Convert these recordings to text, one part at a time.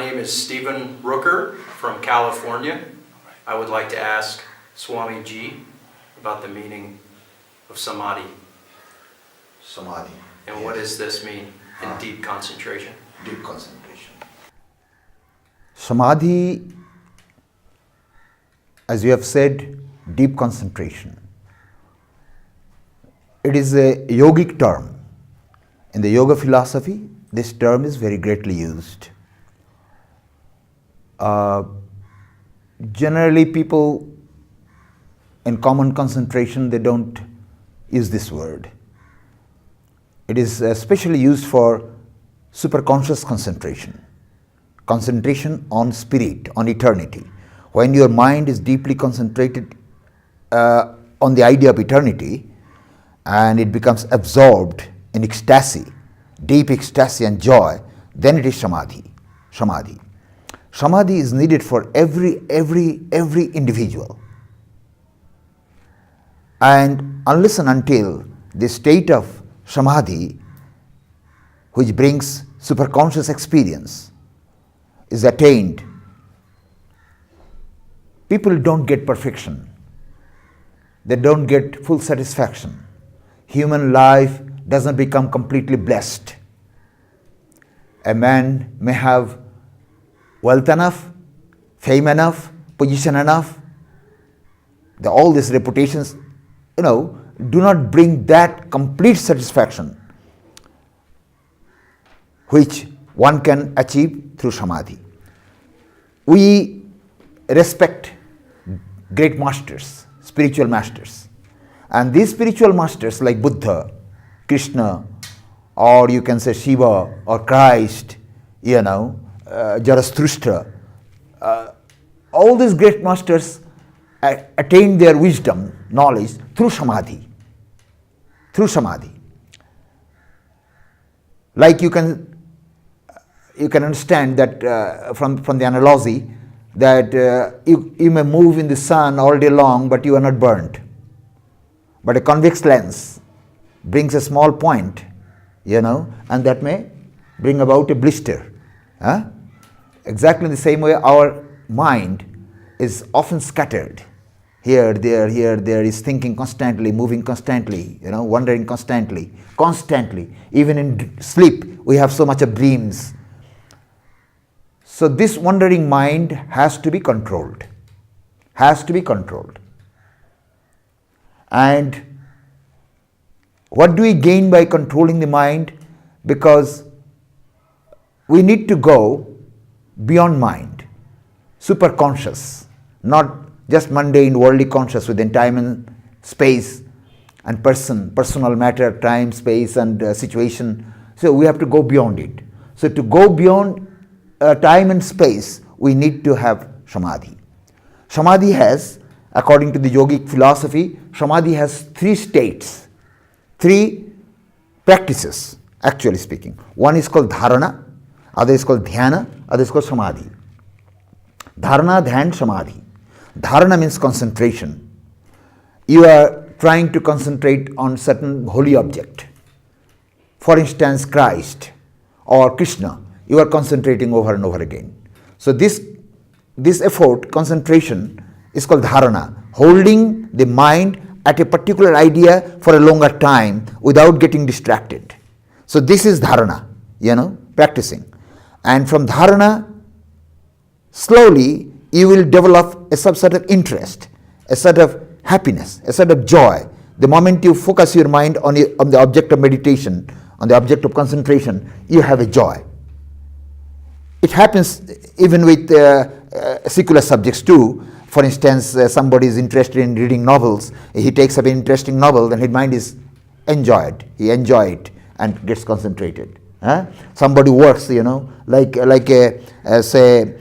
name is Stephen Rooker from California. I would like to ask Swami Ji about the meaning of Samadhi. Samadhi. And yes. what does this mean in deep concentration? Deep concentration. Samadhi, as you have said, deep concentration. It is a yogic term. In the yoga philosophy, this term is very greatly used. Generally, people in common concentration, they don't use this word. It is especially used for superconscious concentration, concentration on spirit, on eternity. When your mind is deeply concentrated on the idea of eternity, and it becomes absorbed in ecstasy, deep ecstasy and joy, then it is samadhi. Samadhi. Samadhi is needed for every individual. And unless and until the state of samadhi, which brings superconscious experience, is attained, people don't get perfection. They don't get full satisfaction. Human life doesn't become completely blessed. A man may have wealth enough, fame enough, position enough. All these reputations, do not bring that complete satisfaction which one can achieve through samadhi. We respect great masters, spiritual masters. And these spiritual masters like Buddha, Krishna, or you can say Shiva or Christ, Zarathustra, all these great masters attained their wisdom, knowledge through samadhi. Through samadhi. Like you can understand that from the analogy that you may move in the sun all day long, but you are not burnt. But a convex lens brings a small point, and that may bring about a blister. Exactly in the same way, our mind is often scattered. Here, there, is thinking constantly, moving constantly, wandering constantly. Even in sleep, we have so much of dreams. So this wandering mind has to be controlled. And what do we gain by controlling the mind? Because we need to go beyond mind, superconscious, not just mundane, worldly conscious within time and space and personal matter, time, space and situation. So we have to go beyond it. So to go beyond time and space, we need to have samadhi. Samadhi has, according to the yogic philosophy, samadhi has 3 states, 3 practices, actually speaking. One is called dharana, other is called dhyana, other is called samadhi. Dharana, dhyan, samadhi. Dharana means concentration. You are trying to concentrate on certain holy object. For instance, Christ or Krishna, you are concentrating over and over again. So this effort, concentration, is called dharana, holding the mind at a particular idea for a longer time without getting distracted. So this is dharana, practicing. And from dharana, slowly you will develop a sort of interest, a sort of happiness, a sort of joy. The moment you focus your mind on the object of meditation, on the object of concentration, you have a joy. It happens even with secular subjects too. For instance, somebody is interested in reading novels. He takes up an interesting novel, then his mind is enjoyed. He enjoys it and gets concentrated. Somebody works, say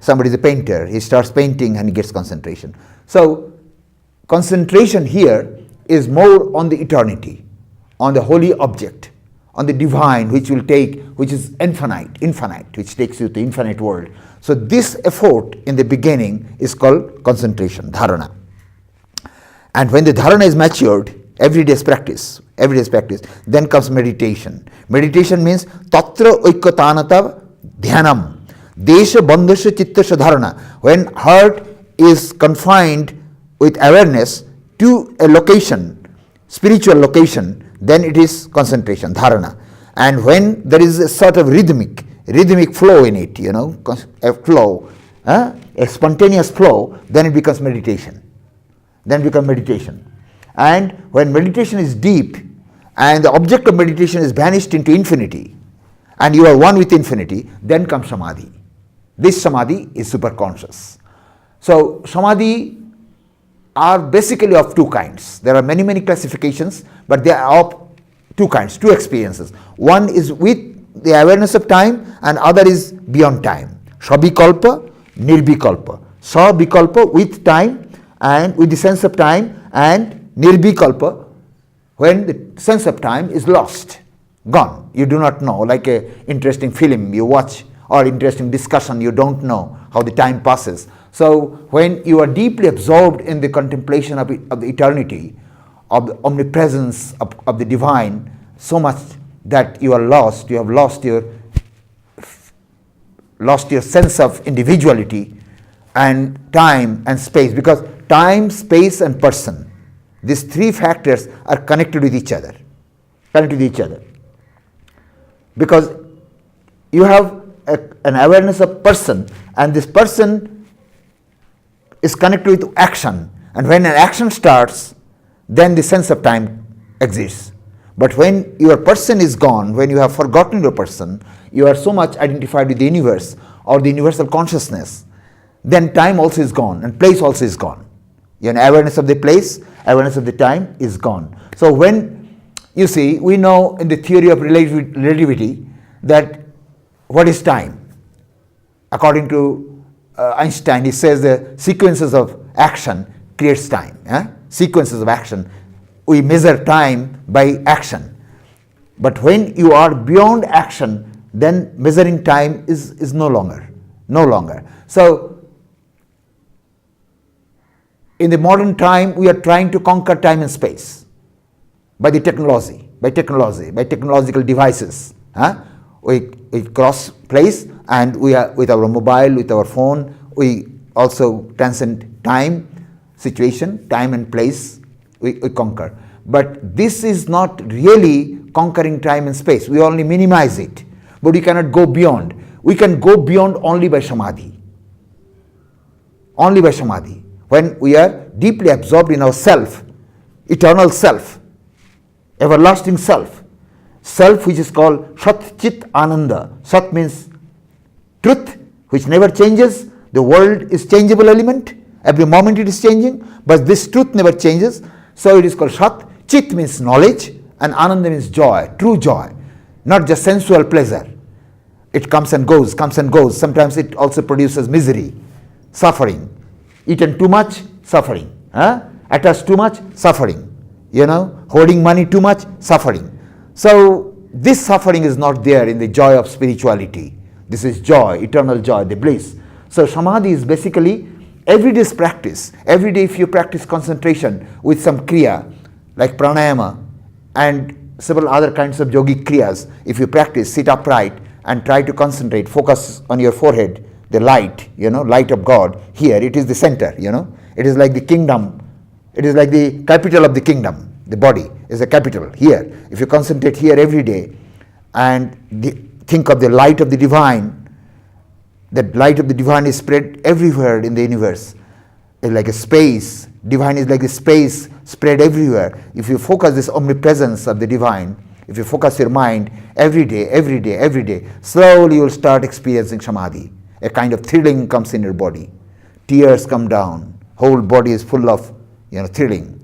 somebody is a painter. He starts painting and he gets concentration. So concentration here is more on the eternity, on the holy object, on the divine, which is infinite, which takes you to infinite world. So this effort in the beginning is called concentration, dharana. And when the dharana is matured, everyday's practice, then comes meditation. Meditation means tatra oikotanata dhyanam. Desha bandhasya chittasya dharana. When heart is confined with awareness to a location, spiritual location, then it is concentration, dharana. And when there is a sort of rhythmic flow in it, a flow, a spontaneous flow, then it becomes meditation. And when meditation is deep and the object of meditation is vanished into infinity and you are one with infinity, then comes Samadhi. This Samadhi is superconscious. So Samadhi are basically of two kinds. There are many classifications, but they are of two kinds, two experiences. One is with the awareness of time and other is beyond time. Sabikalpa, nirbikalpa. Sabikalpa with time and with the sense of time, and nirbikalpa when the sense of time is lost, gone. You do not know, like a interesting film you watch or interesting discussion, you don't know how the time passes. So when you are deeply absorbed in the contemplation of the eternity, of the omnipresence of the divine, so much that you are lost, you have lost your sense of individuality and time and space, because time, space and person, these three factors are connected with each other. Because you have an awareness of person, and this person is connected with action, and when an action starts, then the sense of time exists. But when your person is gone, when you have forgotten your person, you are so much identified with the universe or the universal consciousness, then time also is gone and place also is gone. Your awareness of the place, awareness of the time is gone. So when you see, we know in the theory of relativity that what is time? According to Einstein, he says the sequences of action creates time. Sequences of action. We measure time by action. But when you are beyond action, then measuring time is no longer. So in the modern time, we are trying to conquer time and space by technological devices. We cross place, and we are with our mobile, with our phone, we also transcend time, situation, time and place, we conquer. But this is not really conquering time and space. We only minimize it, but we cannot go beyond. We can go beyond only by Samadhi. When we are deeply absorbed in our self, eternal self, everlasting self which is called Sat Chit Ananda. Sat means truth, which never changes. The world is changeable element. Every moment it is changing, but this truth never changes. So it is called Sat. Chit means knowledge, and Ananda means joy, true joy, not just sensual pleasure. It comes and goes. Sometimes it also produces misery, suffering. Eaten too much, suffering. Attached too much, suffering. Hoarding money too much, suffering. So this suffering is not there in the joy of spirituality. This is joy, eternal joy, the bliss. So Samadhi is basically everyday's practice. Every day if you practice concentration with some kriya, like pranayama and several other kinds of yogic kriyas, if you practice, sit upright and try to concentrate, focus on your forehead, the light, light of God. Here it is the center, it is like the kingdom, it is like the capital of the kingdom. The body is a capital here. If you concentrate here every day and think of the light of the divine, that light of the divine is spread everywhere in the universe. It's like a space. Divine is like a space spread everywhere. If you focus this omnipresence of the divine, if you focus your mind every day, slowly you will start experiencing Samadhi. A kind of thrilling comes in your body. Tears come down. Whole body is full of thrilling,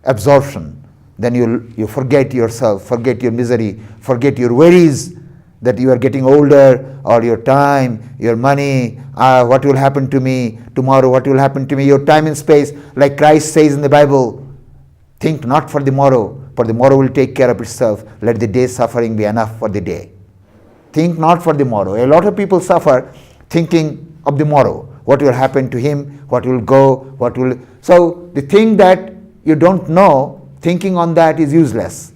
absorption. Then you forget yourself, forget your misery, forget your worries that you are getting older, or your time, your money, what will happen to me tomorrow, what will happen to me, your time and space. Like Christ says in the Bible, think not for the morrow, for the morrow will take care of itself. Let the day's suffering be enough for the day. Think not for the morrow. A lot of people suffer thinking of the morrow. What will happen to him, what will go, So the thing that you don't know, thinking on that is useless.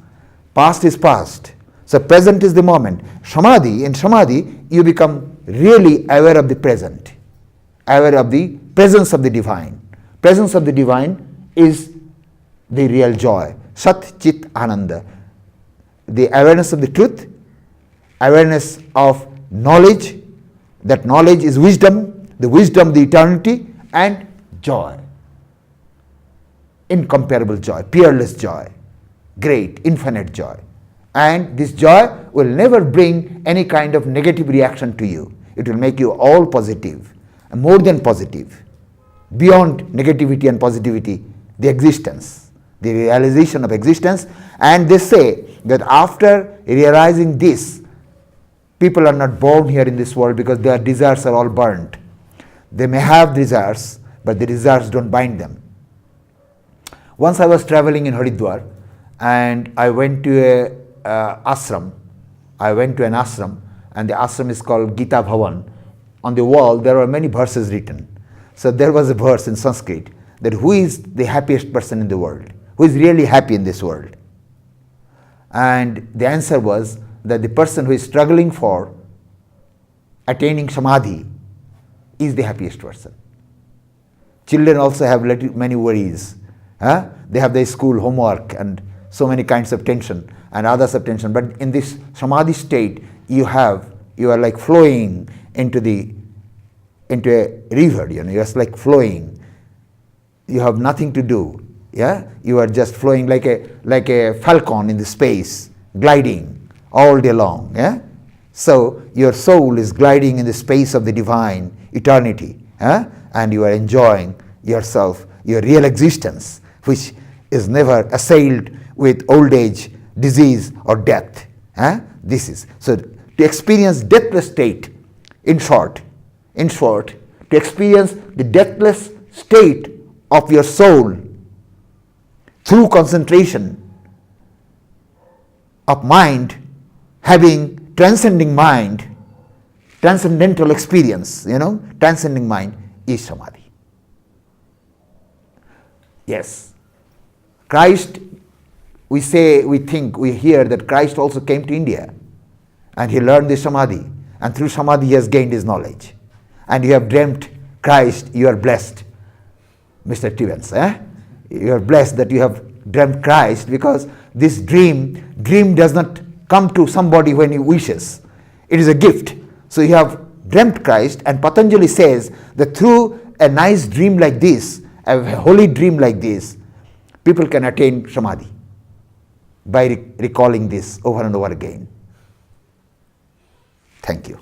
Past is past. So present is the moment. In Samadhi, you become really aware of the present, aware of the presence of the divine. Presence of the divine is the real joy. Sat Chit Ananda. The awareness of the truth, awareness of knowledge, that knowledge is wisdom, the wisdom, the eternity, and joy. Incomparable joy, peerless joy, great, infinite joy. And this joy will never bring any kind of negative reaction to you. It will make you all positive, more than positive, beyond negativity and positivity, the existence, the realization of existence. And they say that after realizing this, people are not born here in this world because their desires are all burnt. They may have desires, but the desires don't bind them. Once I was traveling in Haridwar and I went to a ashram. I went to an ashram, and the ashram is called Gita Bhavan. On the wall there are many verses written. So there was a verse in Sanskrit that who is the happiest person in the world? Who is really happy in this world? And the answer was that the person who is struggling for attaining Samadhi is the happiest person. Children also have many worries. They have their school homework and so many kinds of tension and others of tension. But in this Samadhi state, you are like flowing into a river, you're just like flowing. You have nothing to do. You are just flowing like a falcon in the space, gliding all day long. So your soul is gliding in the space of the divine eternity, and you are enjoying yourself, your real existence, which is never assailed with old age, disease or death. This is so to experience deathless state. In short, to experience the deathless state of your soul through concentration of mind, having transcending mind, transcendental experience, transcending mind is Samadhi. Yes, Christ, we hear that Christ also came to India and he learned the Samadhi, and through Samadhi he has gained his knowledge. And you have dreamt Christ, you are blessed, Mr. Stevens. You are blessed that you have dreamt Christ, because this dream does not come to somebody when he wishes. It is a gift. So you have dreamt Christ, and Patanjali says that through a nice dream like this, a holy dream like this, people can attain Samadhi by recalling this over and over again. Thank you.